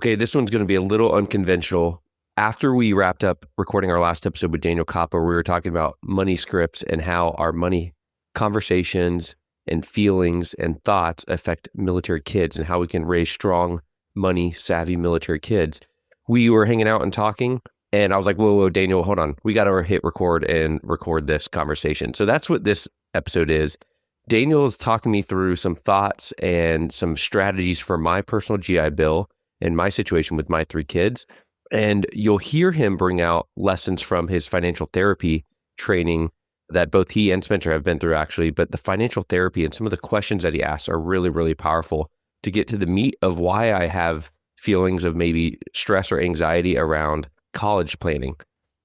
Okay, this one's going to be a little unconventional. After we wrapped up recording our last episode with Daniel Coppa, we were talking about money scripts and how our money conversations and feelings and thoughts affect military kids and how we can raise strong, money savvy military kids. We were hanging out and talking, and I was like, whoa, Daniel, hold on. We got to hit record and record this conversation. So that's what this episode is. Daniel is talking me through some thoughts and some strategies for my personal GI Bill and my situation with my 3 kids. And you'll hear him bring out lessons from his financial therapy training that both he and Spencer have been through, actually. But the financial therapy and some of the questions that he asks are really, really powerful to get to the meat of why I have feelings of maybe stress or anxiety around college planning.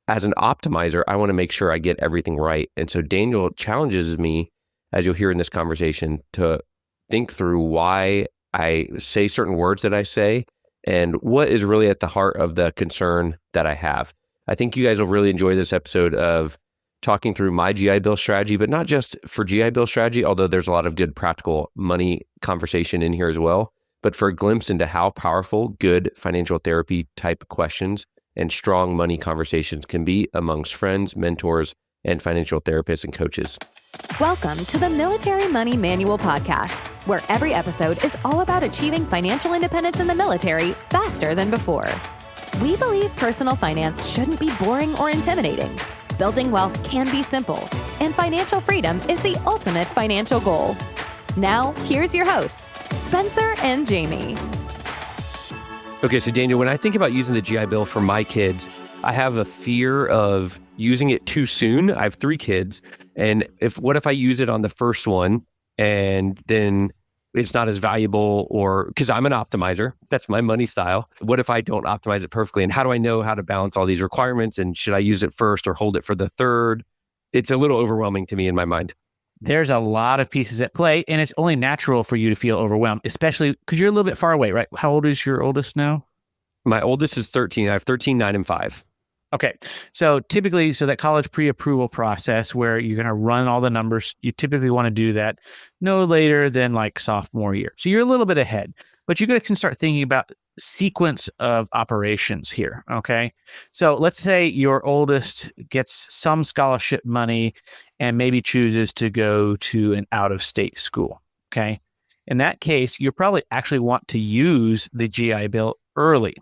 As an optimizer, I want to make sure I get everything right. And so Daniel challenges me, as you'll hear in this conversation, to think through why I say certain words that I say and what is really at the heart of the concern that I have. I think you guys will really enjoy this episode of talking through my GI Bill strategy, but not just for GI Bill strategy, although there's a lot of good practical money conversation in here as well, but for a glimpse into how powerful good financial therapy type questions and strong money conversations can be amongst friends, mentors, and financial therapists and coaches. Welcome to the Military Money Manual Podcast, where every episode is all about achieving financial independence in the military faster than before. We believe personal finance shouldn't be boring or intimidating. Building wealth can be simple, and financial freedom is the ultimate financial goal. Now, here's your hosts, Spencer and Jamie. Okay, so Daniel, when I think about using the GI Bill for my kids, I have a fear of using it too soon. I have 3 kids. And what if I use it on the first one and then it's not as valuable, or because I'm an optimizer, that's my money style. What if I don't optimize it perfectly? And how do I know how to balance all these requirements? And should I use it first or hold it for the third? It's a little overwhelming to me in my mind. There's a lot of pieces at play, and it's only natural for you to feel overwhelmed, especially because you're a little bit far away, right? How old is your oldest now? My oldest is 13. I have 13, 9, and 5. Okay. So typically, that college pre-approval process where you're going to run all the numbers, you typically want to do that no later than like sophomore year. So you're a little bit ahead, but you can start thinking about sequence of operations here. Okay. So let's say your oldest gets some scholarship money and maybe chooses to go to an out-of-state school. Okay. In that case, you probably actually want to use the GI Bill early.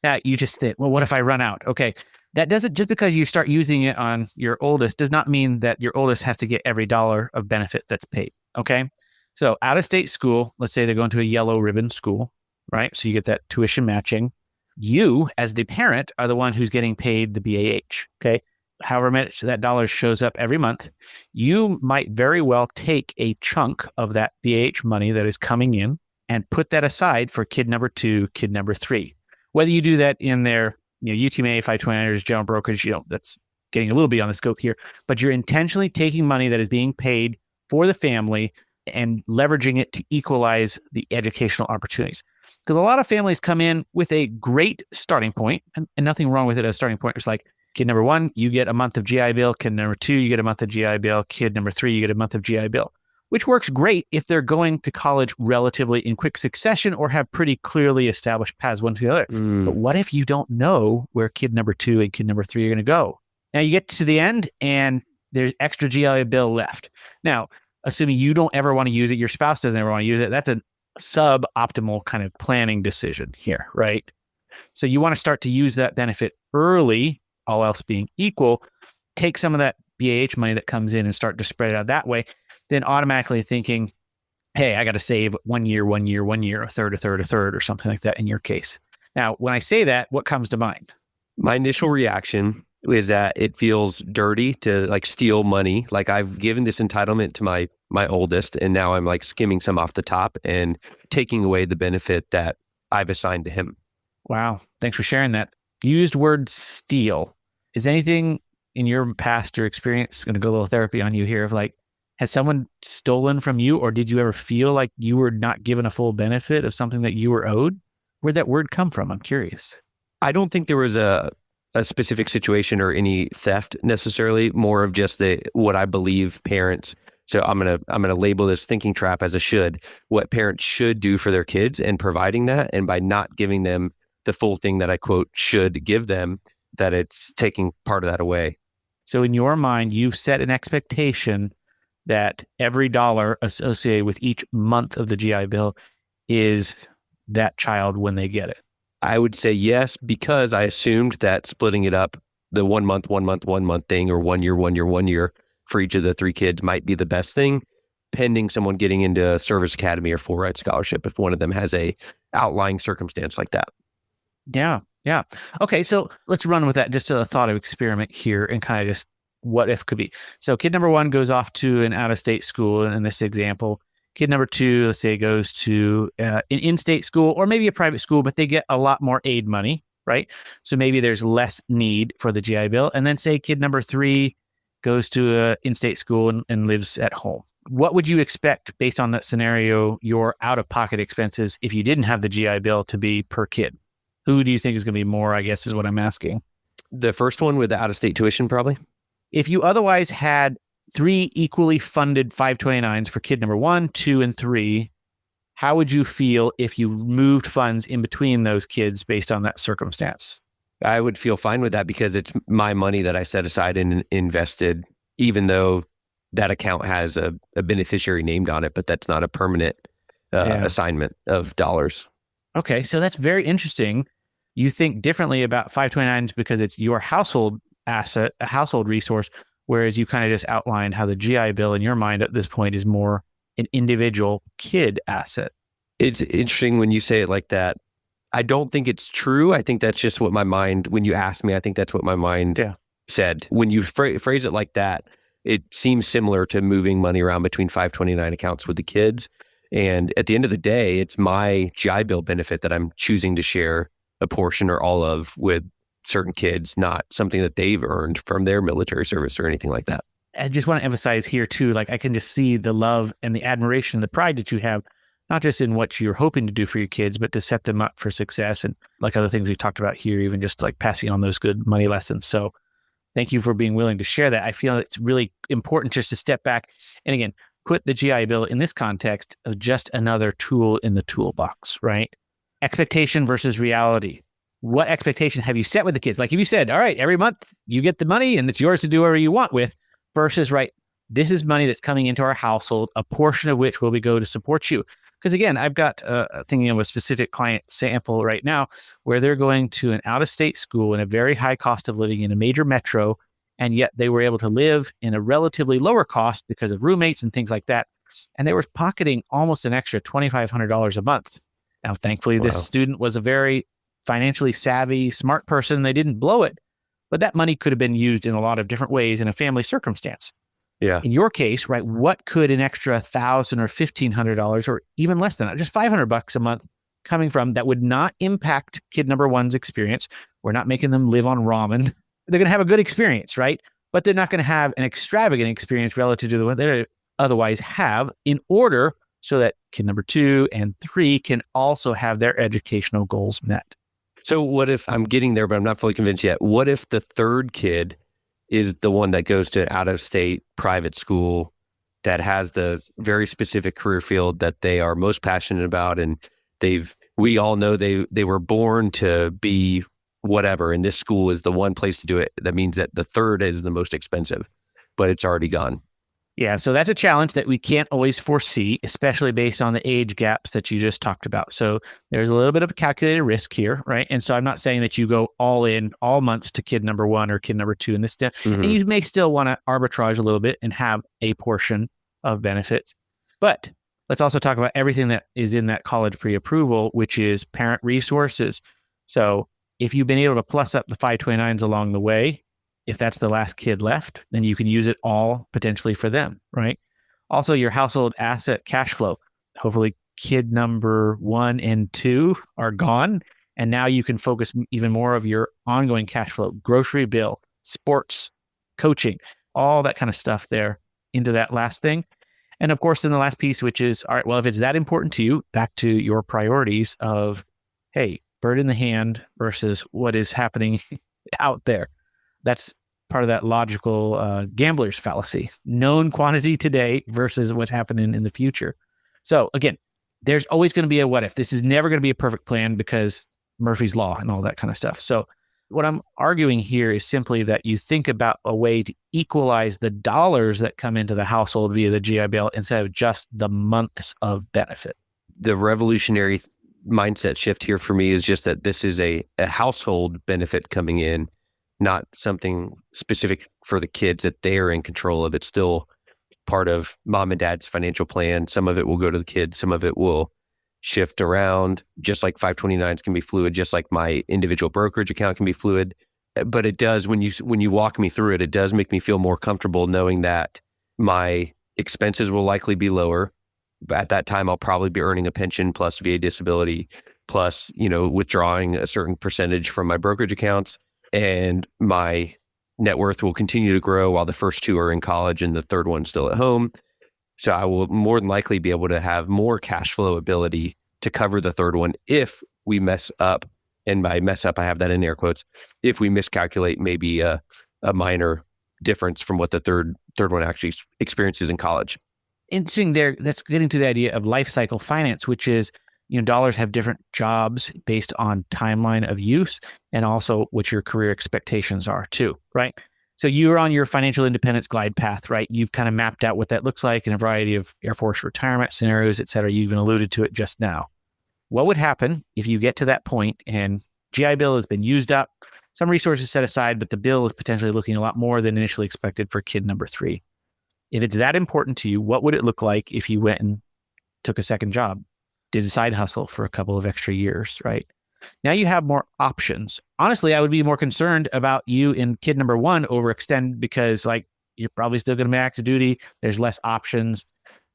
Now you just think, well, what if I run out? Okay. That doesn't, just because you start using it on your oldest does not mean that your oldest has to get every dollar of benefit that's paid. Okay. So out of state school, let's say they're going to a yellow ribbon school, right? So you get that tuition matching. You, as the parent, are the one who's getting paid the BAH. Okay. However much that dollar shows up every month, you might very well take a chunk of that BAH money that is coming in and put that aside for kid number 2, kid number 3. Whether you do that in their UTMA, 529ers, general brokerage, that's getting a little bit on the scope here, but you're intentionally taking money that is being paid for the family and leveraging it to equalize the educational opportunities. Because a lot of families come in with a great starting point, and nothing wrong with it as a starting point. It's like, kid number 1, you get a month of GI Bill. Kid number 2, you get a month of GI Bill. Kid number 3, you get a month of GI Bill, which works great if they're going to college relatively in quick succession or have pretty clearly established paths one to the other. But what if you don't know where kid number 2 and kid number 3 are going to go? Now you get to the end and there's extra GI Bill left. Now, assuming you don't ever want to use it, your spouse doesn't ever want to use it, that's a suboptimal kind of planning decision here, right? So you want to start to use that benefit early, all else being equal, take some of that BAH money that comes in and start to spread it out that way, then automatically thinking, hey, I got to save 1 year, a third, or something like that in your case. Now, when I say that, what comes to mind? My initial reaction is that it feels dirty to like steal money. Like I've given this entitlement to my oldest, and now I'm like skimming some off the top and taking away the benefit that I've assigned to him. Wow. Thanks for sharing that. You used word steal. Is anything in your past or experience, going to go a little therapy on you here, of like, has someone stolen from you, or did you ever feel like you were not given a full benefit of something that you were owed? Where'd that word come from? I'm curious. I don't think there was a specific situation or any theft necessarily, more of just what I believe parents. So I'm gonna label this thinking trap as a should. What parents should do for their kids and providing that, and by not giving them the full thing that I quote should give them, that it's taking part of that away. So in your mind, you've set an expectation that every dollar associated with each month of the GI Bill is that child when they get it. I would say yes, because I assumed that splitting it up, the 1 month, 1 month, 1 month thing, or 1 year, 1 year, 1 year for each of the 3 kids might be the best thing, pending someone getting into a service academy or full ride scholarship if one of them has a outlying circumstance like that. Yeah. Yeah. Okay. So let's run with that. Just a thought of experiment here and kind of just what if could be. So kid number 1 goes off to an out-of-state school in this example. Kid number 2, let's say, goes to an in-state school or maybe a private school, but they get a lot more aid money, right? So maybe there's less need for the GI Bill. And then say kid number 3 goes to an in-state school and lives at home. What would you expect based on that scenario, your out-of-pocket expenses if you didn't have the GI Bill to be per kid? Who do you think is going to be more, I guess, is what I'm asking. The first one with the out-of-state tuition, probably. If you otherwise had 3 equally funded 529s for kid number 1, 2, and 3, how would you feel if you moved funds in between those kids based on that circumstance? I would feel fine with that because it's my money that I set aside and invested, even though that account has a beneficiary named on it, but that's not a permanent assignment of dollars. Okay, so that's very interesting. You think differently about 529s because it's your household asset, a household resource, whereas you kind of just outlined how the GI Bill in your mind at this point is more an individual kid asset. It's interesting when you say it like that. I don't think it's true. I think that's just what my mind, when you asked me, I think that's what my mind said. When you phrase it like that, it seems similar to moving money around between 529 accounts with the kids. And at the end of the day, it's my GI Bill benefit that I'm choosing to share a portion or all of with certain kids, not something that they've earned from their military service or anything like that. I just want to emphasize here too, like I can just see the love and the admiration and the pride that you have, not just in what you're hoping to do for your kids, but to set them up for success. And like other things we talked about here, even just like passing on those good money lessons. So thank you for being willing to share that. I feel it's really important just to step back and again, put the GI Bill in this context of just another tool in the toolbox, right? Expectation versus reality. What expectation have you set with the kids? Like if you said, all right, every month you get the money and it's yours to do whatever you want with, versus, right, this is money that's coming into our household, a portion of which will go to support you. Because again, I've got thinking of a specific client sample right now where they're going to an out-of-state school in a very high cost of living in a major metro, and yet they were able to live in a relatively lower cost because of roommates and things like that. And they were pocketing almost an extra $2,500 a month. Now, thankfully, this student was a very financially savvy, smart person. They didn't blow it, but that money could have been used in a lot of different ways in a family circumstance. Yeah. In your case, right, what could an extra $1,000 or $1,500 or even less than that, just $500 a month coming from that would not impact kid number 1's experience? We're not making them live on ramen. They're going to have a good experience, right? But they're not going to have an extravagant experience relative to what they otherwise have in order so that kid number 2 and 3 can also have their educational goals met. So what if I'm getting there, but I'm not fully convinced yet? What if the third kid is the one that goes to out-of-state private school that has the very specific career field that they are most passionate about, and we all know they were born to be whatever, and this school is the one place to do it? That means that the third is the most expensive, but it's already gone. Yeah, so that's a challenge that we can't always foresee, especially based on the age gaps that you just talked about. So there's a little bit of a calculated risk here, right? And so I'm not saying that you go all in all months to kid number 1 or kid number 2 in this step. Mm-hmm. And you may still want to arbitrage a little bit and have a portion of benefits. But let's also talk about everything that is in that college pre-approval, which is parent resources. So if you've been able to plus up the 529s along the way, if that's the last kid left, then you can use it all potentially for them, right? Also, your household asset cash flow. Hopefully, kid number 1 and 2 are gone. And now you can focus even more of your ongoing cash flow, grocery bill, sports, coaching, all that kind of stuff there into that last thing. And of course, then the last piece, which is, all right, well, if it's that important to you, back to your priorities of, hey, bird in the hand versus what is happening out there. That's part of that logical gambler's fallacy. Known quantity today versus what's happening in the future. So again, there's always going to be a what if. This is never going to be a perfect plan because Murphy's Law and all that kind of stuff. So what I'm arguing here is simply that you think about a way to equalize the dollars that come into the household via the GI Bill instead of just the months of benefit. The revolutionary mindset shift here for me is just that this is a household benefit coming in, not something specific for the kids that they're in control of. It's still part of mom and dad's financial plan. Some of it will go to the kids. Some of it will shift around, just like 529s can be fluid, just like my individual brokerage account can be fluid. But it does, when you walk me through it, it does make me feel more comfortable knowing that my expenses will likely be lower. At that time, I'll probably be earning a pension plus VA disability, plus, withdrawing a certain percentage from my brokerage accounts, and my net worth will continue to grow while the first two are in college and the third one's still at home. So I will more than likely be able to have more cash flow ability to cover the third one if we mess up. And by mess up, I have that in air quotes. If we miscalculate maybe a minor difference from what the third one actually experiences in college. Interesting there. That's getting to the idea of life cycle finance, which is, dollars have different jobs based on timeline of use and also what your career expectations are too, right? So you're on your financial independence glide path, right? You've kind of mapped out what that looks like in a variety of Air Force retirement scenarios, et cetera. You even alluded to it just now. What would happen if you get to that point and GI Bill has been used up, some resources set aside, but the bill is potentially looking a lot more than initially expected for kid number 3? If it's that important to you, what would it look like if you went and took a second job, did a side hustle for a couple of extra years, right? Now you have more options. Honestly, I would be more concerned about you in kid number 1 overextend because you're probably still going to be active duty. There's less options.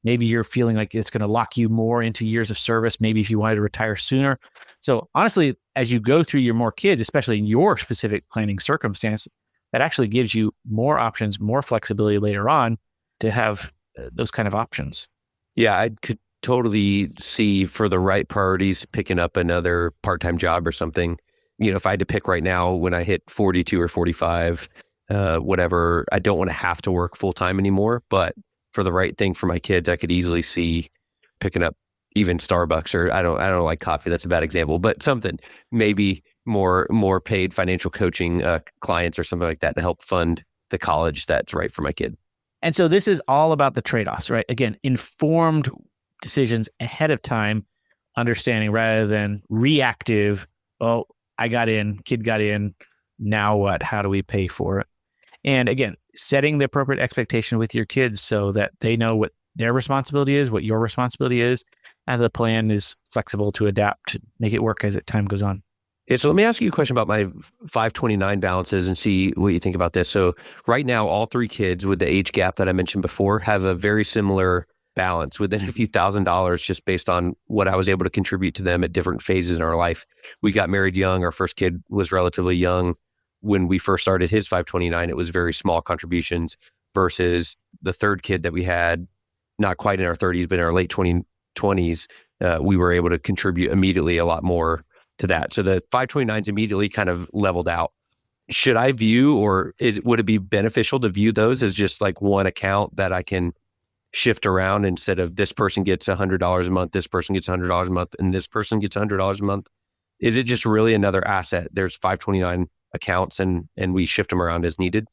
Maybe you're feeling like it's going to lock you more into years of service. Maybe if you wanted to retire sooner. So honestly, as you go through your more kids, especially in your specific planning circumstance, that actually gives you more options, more flexibility later on to have those kind of options. Yeah, I could totally see for the right priorities picking up another part-time job or something. If I had to pick right now when I hit 42 or 45, whatever, I don't want to have to work full-time anymore. But for the right thing for my kids, I could easily see picking up even Starbucks, or I don't like coffee. That's a bad example, but something, maybe more paid financial coaching clients or something like that to help fund the college that's right for my kid. And so this is all about the trade-offs, right? Again, informed decisions ahead of time, understanding rather than reactive. Oh, I got in, kid got in. Now what? How do we pay for it? And again, setting the appropriate expectation with your kids so that they know what their responsibility is, what your responsibility is, and the plan is flexible to adapt to make it work as time goes on. Yeah, so let me ask you a question about my 529 balances and see what you think about this. So right now, all 3 kids with the age gap that I mentioned before have a very similar balance within a few $1,000s just based on what I was able to contribute to them at different phases in our life. We got married young. Our first kid was relatively young. When we first started his 529, it was very small contributions versus the third kid that we had, not quite in our 30s, but in our late 20s, we were able to contribute immediately a lot more to that. So the 529s immediately kind of leveled out. Should I view, or would it be beneficial to view those as just like one account that I can shift around instead of this person gets $100 a month, this person gets $100 a month, and this person gets $100 a month? Is it just really another asset? There's 529 accounts and we shift them around as needed?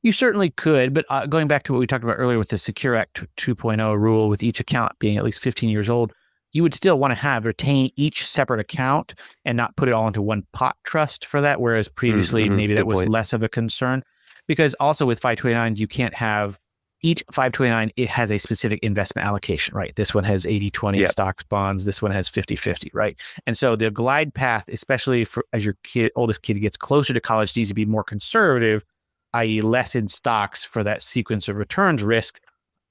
You certainly could, but going back to what we talked about earlier with the Secure Act 2.0 rule, with each account being at least 15 years old, you would still want to retain each separate account and not put it all into one pot trust for that, whereas previously maybe that was less of a concern. Because also with 529s, you can't have each 529, it has a specific investment allocation, right? This one has 80-20 stocks, bonds. This one has 50-50, right? And so the glide path, especially as your oldest kid gets closer to college, needs to be more conservative, i.e. less in stocks for that sequence of returns risk,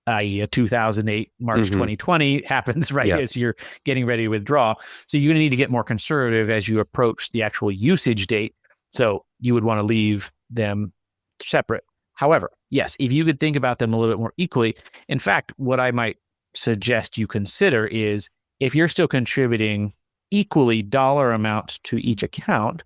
i.e. a 2008, March 2020 happens, right? As you're getting ready to withdraw. So you're going to need to get more conservative as you approach the actual usage date. So you would want to leave them separate. However, yes, if you could think about them a little bit more equally, in fact, what I might suggest you consider is if you're still contributing equally dollar amounts to each account,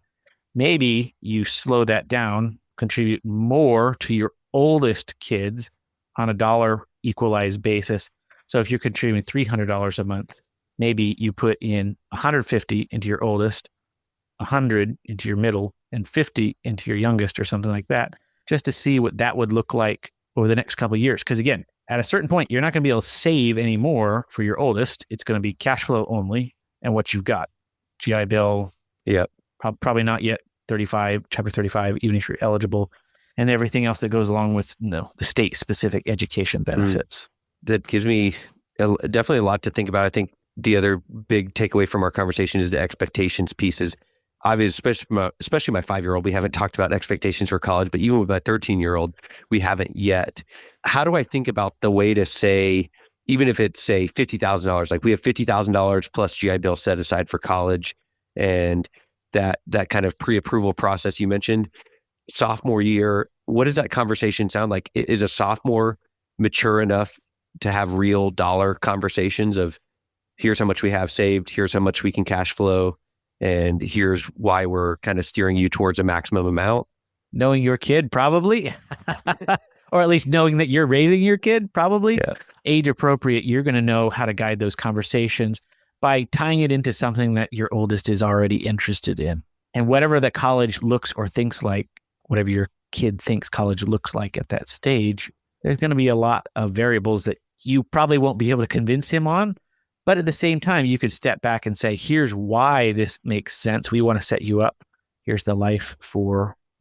maybe you slow that down, contribute more to your oldest kids on a dollar equalized basis. So if you're contributing $300 a month, maybe you put in $150 into your oldest, 100 into your middle and 50 into your youngest or something like that, just to see what that would look like over the next couple of years. Because again, at a certain point, you're not going to be able to save anymore for your oldest. It's going to be cash flow only and what you've got. GI Bill, probably not yet 35, chapter 35, even if you're eligible, and everything else that goes along with the state-specific education benefits. That gives me definitely a lot to think about. I think the other big takeaway from our conversation is the expectations pieces. Obviously, especially my 5-year-old, we haven't talked about expectations for college, but even with my 13-year-old, we haven't yet. How do I think about the way to say, even if it's say $50,000, like we have $50,000 plus GI Bill set aside for college, and that kind of pre-approval process you mentioned, sophomore year, what does that conversation sound like? Is a sophomore mature enough to have real dollar conversations of, here's how much we have saved, here's how much we can cash flow, and here's why we're kind of steering you towards a maximum amount? Knowing your kid, probably. Or at least knowing that you're raising your kid, probably. Yeah. Age appropriate, you're going to know how to guide those conversations by tying it into something that your oldest is already interested in. And whatever that college looks or thinks like, whatever your kid thinks college looks like at that stage, there's going to be a lot of variables that you probably won't be able to convince him on. But at the same time, you could step back and say, here's why this makes sense. We want to set you up. Here's the life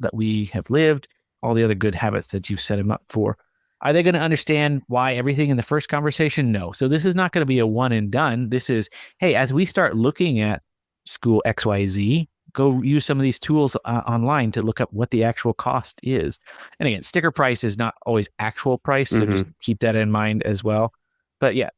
that we have lived, all the other good habits that you've set him up for. Are they going to understand why everything in the first conversation? No. So this is not going to be a one and done. This is, hey, as we start looking at school XYZ, go use some of these tools online to look up what the actual cost is. And again, sticker price is not always actual price. So just keep that in mind as well. But yeah,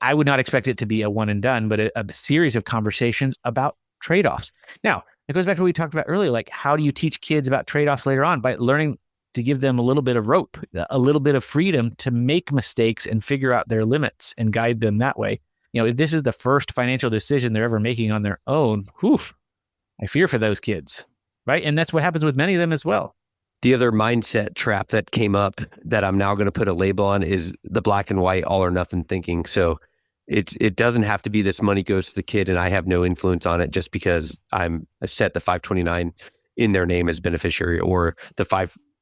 I would not expect it to be a one and done, but a series of conversations about trade-offs. Now, it goes back to what we talked about earlier, like how do you teach kids about trade-offs later on? By learning to give them a little bit of rope, a little bit of freedom to make mistakes and figure out their limits and guide them that way. You know, if this is the first financial decision they're ever making on their own, I fear for those kids, right? And that's what happens with many of them as well. The other mindset trap that came up that I'm now going to put a label on is the black and white, all or nothing thinking. So it doesn't have to be this money goes to the kid and I have no influence on it just because I set the 529 in their name as beneficiary, or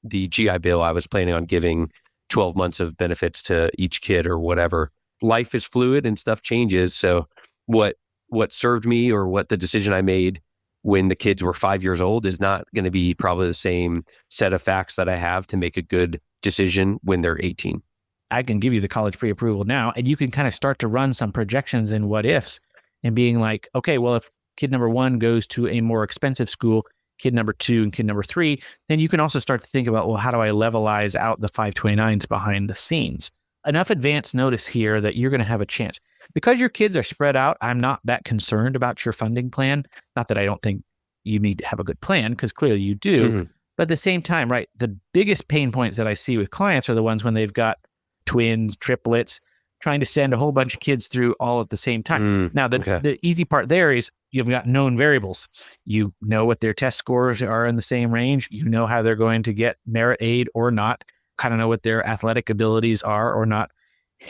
the GI Bill I was planning on giving 12 months of benefits to each kid or whatever. Life is fluid and stuff changes. So what served me or what the decision I made when the kids were 5 years old is not going to be probably the same set of facts that I have to make a good decision when they're 18. I can give you the college pre-approval now, and you can kind of start to run some projections and what ifs and being like, okay, well, if kid number 1 goes to a more expensive school, kid number 2 and kid number 3, then you can also start to think about, well, how do I levelize out the 529s behind the scenes? Enough advance notice here that you're going to have a chance. Because your kids are spread out, I'm not that concerned about your funding plan. Not that I don't think you need to have a good plan, because clearly you do. But at the same time, right, the biggest pain points that I see with clients are the ones when they've got twins, triplets, trying to send a whole bunch of kids through all at the same time. Now, the easy part there is you've got known variables. You know what their test scores are in the same range. You know how they're going to get merit aid or not. Kind of know what their athletic abilities are or not.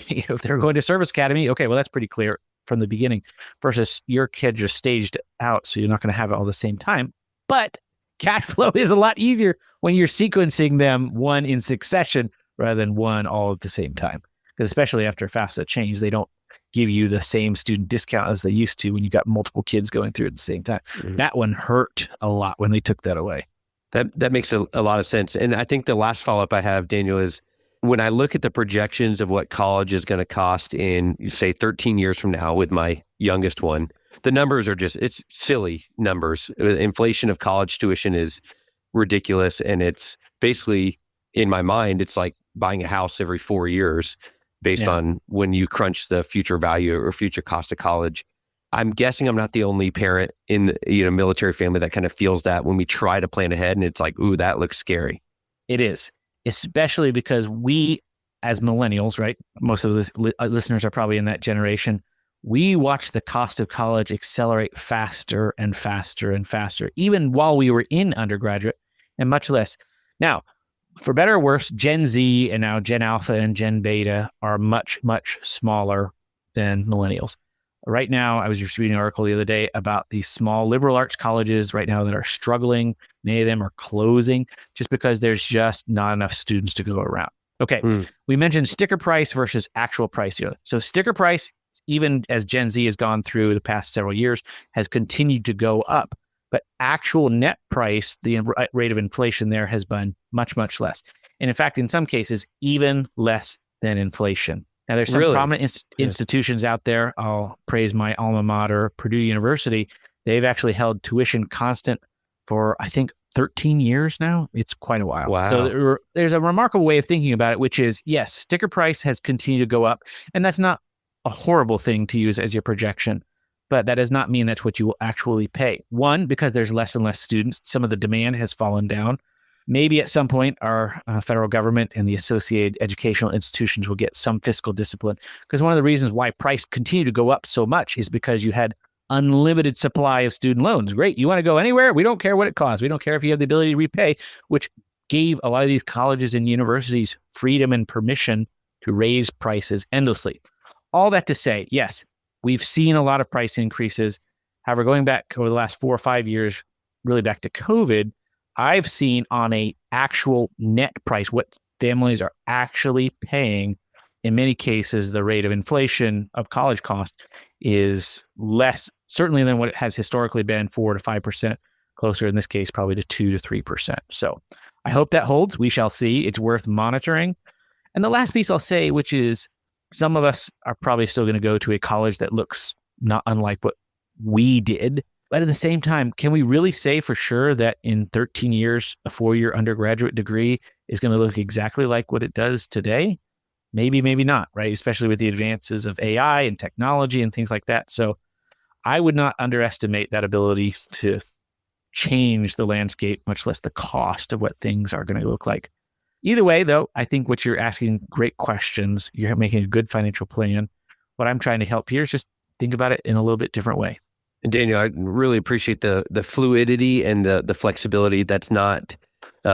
If they're going to service academy, okay, well, that's pretty clear from the beginning, versus your kid just staged out. So you're not going to have it all the same time. But cash flow is a lot easier when you're sequencing them one in succession rather than one all at the same time. Because especially after FAFSA change, they don't give you the same student discount as they used to when you got multiple kids going through at the same time. That one hurt a lot when they took that away. That makes a lot of sense. And I think the last follow-up I have, Daniel, is when I look at the projections of what college is going to cost in, say, 13 years from now with my youngest one, the numbers are it's silly numbers. Inflation of college tuition is ridiculous. And it's basically, in my mind, it's like buying a house every 4 years based on when you crunch the future value or future cost of college. I'm guessing I'm not the only parent in the military family that kind of feels that when we try to plan ahead and it's like, ooh, that looks scary. It is, especially because we as millennials, right? Most of the listeners are probably in that generation. We watch the cost of college accelerate faster and faster and faster, even while we were in undergraduate, and much less. Now, for better or worse, Gen Z and now Gen Alpha and Gen Beta are much, much smaller than millennials. Right now, I was just reading an article the other day about these small liberal arts colleges right now that are struggling. Many of them are closing just because there's just not enough students to go around. Okay, we mentioned sticker price versus actual price here. So sticker price, even as Gen Z has gone through the past several years, has continued to go up. But actual net price, the rate of inflation there has been much, much less. And in fact, in some cases, even less than inflation. Now, there's some prominent institutions out there. I'll praise my alma mater, Purdue University. They've actually held tuition constant for, I think, 13 years now. It's quite a while. Wow. So there's a remarkable way of thinking about it, which is, yes, sticker price has continued to go up. And that's not a horrible thing to use as your projection. But that does not mean that's what you will actually pay. One, because there's less and less students, some of the demand has fallen down. Maybe at some point our federal government and the associated educational institutions will get some fiscal discipline. Because one of the reasons why price continued to go up so much is because you had unlimited supply of student loans. Great. You want to go anywhere? We don't care what it costs. We don't care if you have the ability to repay, which gave a lot of these colleges and universities freedom and permission to raise prices endlessly. All that to say, yes, we've seen a lot of price increases. However, going back over the last 4 or 5 years, really back to COVID, I've seen on a actual net price, what families are actually paying, in many cases, the rate of inflation of college cost is less, certainly than what it has historically been, 4 to 5%, closer in this case, probably to 2 to 3%. So I hope that holds. We shall see. It's worth monitoring. And the last piece I'll say, which is some of us are probably still going to go to a college that looks not unlike what we did. But at the same time, can we really say for sure that in 13 years, a 4-year undergraduate degree is going to look exactly like what it does today? Maybe, maybe not, right? Especially with the advances of AI and technology and things like that. So I would not underestimate that ability to change the landscape, much less the cost of what things are going to look like. Either way, though, I think what you're asking, great questions. You're making a good financial plan. What I'm trying to help here is just think about it in a little bit different way. And Daniel, I really appreciate the fluidity and the flexibility. That's not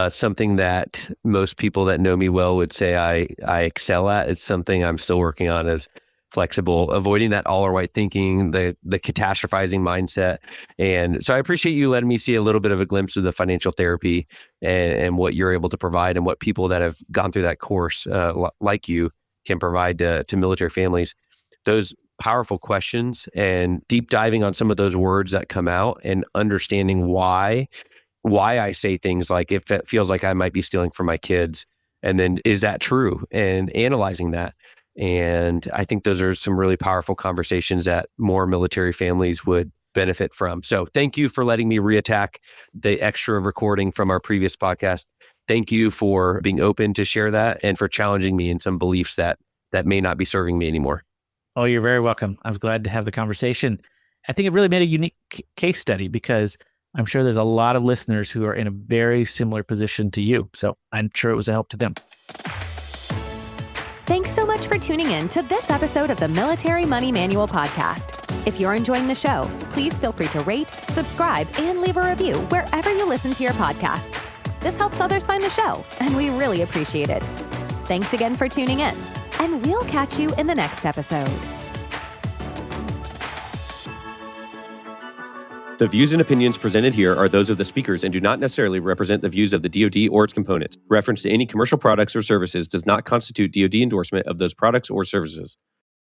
something that most people that know me well would say I excel at. It's something I'm still working on as flexible, avoiding that all or white thinking, the catastrophizing mindset. And so I appreciate you letting me see a little bit of a glimpse of the financial therapy and what you're able to provide and what people that have gone through that course like you can provide to military families. Those powerful questions and deep diving on some of those words that come out and understanding why I say things like, if it feels like I might be stealing from my kids, and then is that true, and analyzing that. And I think those are some really powerful conversations that more military families would benefit from. So thank you for letting me reattack the extra recording from our previous podcast. Thank you for being open to share that and for challenging me in some beliefs that may not be serving me anymore. Oh, you're very welcome. I was glad to have the conversation. I think it really made a unique case study because I'm sure there's a lot of listeners who are in a very similar position to you. So I'm sure it was a help to them. Thanks so much for tuning in to this episode of the Military Money Manual podcast. If you're enjoying the show, please feel free to rate, subscribe, and leave a review wherever you listen to your podcasts. This helps others find the show, and we really appreciate it. Thanks again for tuning in, and we'll catch you in the next episode. The views and opinions presented here are those of the speakers and do not necessarily represent the views of the DoD or its components. Reference to any commercial products or services does not constitute DoD endorsement of those products or services.